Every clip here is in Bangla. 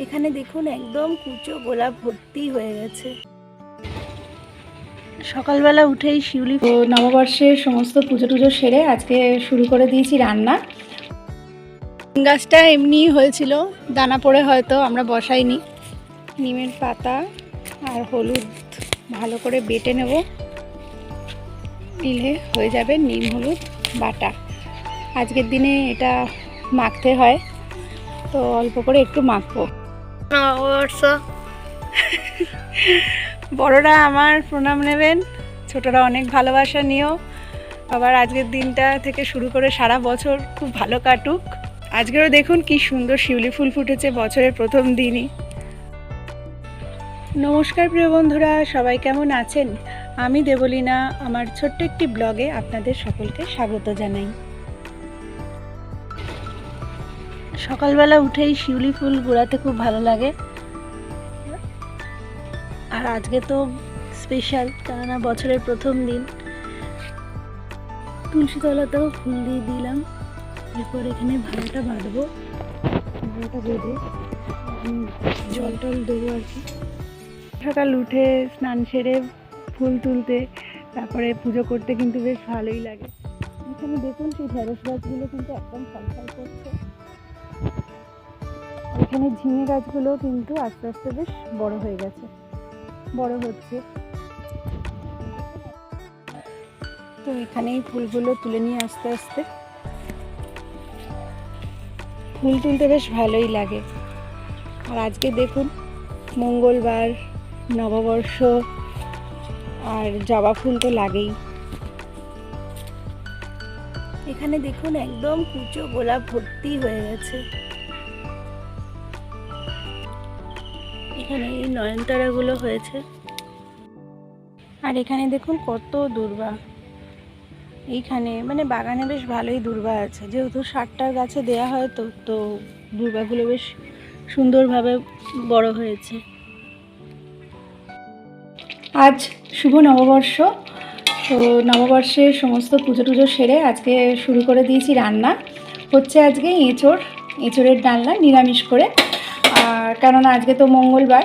এখানে দেখুন একদম কুচো গোলাপ ভর্তি হয়ে গেছে। সকালবেলা উঠেই শিউলি নববর্ষের সমস্ত পুজো টুজো সেরে আজকে শুরু করে দিয়েছি রান্না। গাছটা এমনি হয়েছিল, দানা পড়ে হয়তো আমরা বসাইনি। নিমের পাতা আর হলুদ ভালো করে বেটে নেব, নিলে হয়ে যাবে নিম হলুদ বাটা। আজকের দিনে এটা মাখতে হয়, তো অল্প করে একটু মাখবো। বড়রা আমার প্রণাম নেবেন, ছোটরা অনেক ভালোবাসা নিও। আবার আজকের দিনটা থেকে শুরু করে সারা বছর খুব ভালো কাটুক। আজকেরও দেখুন কি সুন্দর শিউলি ফুল ফুটেছে বছরের প্রথম দিনই। নমস্কার প্রিয় বন্ধুরা, সবাই কেমন আছেন? আমি দেবলীনা, আমার ছোট্ট একটি ব্লগে আপনাদের সকলকে স্বাগত জানাই। সকালবেলা উঠেই শিউলি ফুল গোড়াতে খুব ভালো লাগে। আর আজকে তো স্পেশাল, কেননা বছরের প্রথম দিন। তুলসী তলাতেও ফুল দিয়ে দিলাম। এরপর এখানে ভাড়াটা বাঁধবো, ভাড়াটা বেঁধে জল টল দেবো আর কি। সকাল উঠে স্নান সেরে ফুল তুলতে, তারপরে পুজো করতে কিন্তু বেশ ভালোই লাগে। এখানে দেখুন সেই ঢেঁড়স গাছগুলো কিন্তু একদম ফল ফল করছে। এখানে ঝিঙে গাছগুলো কিন্তু আস্তে আস্তে বেশ বড় হয়ে গেছে, বড় হচ্ছে। তো এখানেই ফুলগুলো তুলে নিয়ে আস্তে আস্তে। ফুল তুলতে বেশ ভালোই লাগে। আর আজকে দেখুন মঙ্গলবার, নববর্ষ, আর জবা ফুল তো লাগেই। এখানে দেখুন একদম কুচো গোলাপ ভর্তি হয়ে গেছে। এখানে এই নয়নতারাগুলো হয়েছে। আর এখানে দেখুন কত দূর্বা। এইখানে মানে বাগানে বেশ ভালোই দূর্বা আছে, যেহেতু 60টা গাছে দেয়া হয়, তো দূর্বাগুলো বেশ সুন্দরভাবে বড় হয়েছে। আজ শুভ নববর্ষ, তো নববর্ষের সমস্ত পুজো টুজো সেরে আজকে শুরু করে দিয়েছি রান্না। হচ্ছে আজকে এঁচোড়ের ডালনা, নিরামিষ করে। আর কেননা আজকে তো মঙ্গলবার,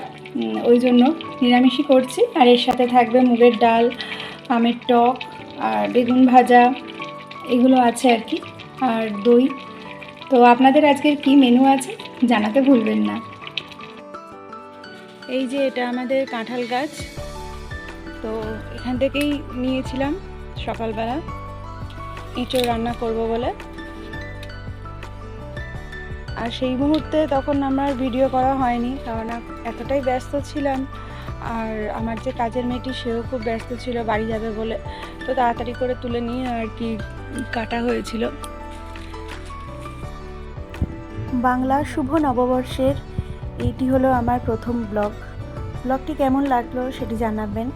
ওই জন্য নিরামিষই করছি। আর এর সাথে থাকবে মুগের ডাল, আমের টক, আর বেগুন ভাজা, এগুলো আছে আর কি, আর দই। তো আপনাদের আজকের কি মেনু আছে জানাতে ভুলবেন না। এই যে এটা আমাদের কাঁঠাল গাছ, তো এখান থেকেই নিয়েছিলাম সকালবেলা এঁচোড় রান্না করব বলে। আর সেই মুহূর্তে তখন আমার ভিডিও করা হয়নি, কারণ এতটাই ব্যস্ত ছিলাম। আর আমার যে কাজের মেয়েটি, সেও খুব ব্যস্ত ছিল, বাড়ি যাবে বলে। তো তাড়াতাড়ি করে তুলে নিয়ে আর কি কাটা হয়েছিল। বাংলা শুভ নববর্ষের এইটি হলো আমার প্রথম ব্লগটি কেমন লাগলো সেটি জানাবেন।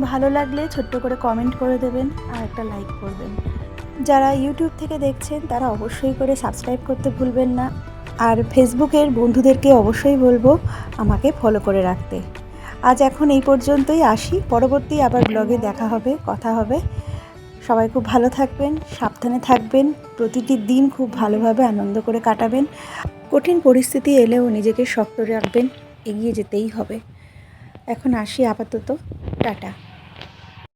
ভালো লাগলে ছোট্ট করে কমেন্ট করে দেবেন আর একটা লাইক করবেন। যারা ইউটিউব থেকে দেখছেন তারা অবশ্যই করে সাবস্ক্রাইব করতে ভুলবেন না। আর ফেসবুকের বন্ধুদেরকে অবশ্যই বলবো আমাকে ফলো করে রাখতে। আজ এখন এই পর্যন্তই, আসি। পরবর্তী আবার ব্লগে দেখা হবে, কথা হবে। সবাই খুব ভালো থাকবেন, সাবধানে থাকবেন, প্রতিটি দিন খুব ভালোভাবে আনন্দ করে কাটাবেন। কঠিন পরিস্থিতি এলেও নিজেকে শক্ত রাখবেন, এগিয়ে যেতেই হবে। এখন আসি আপাতত, টাটা।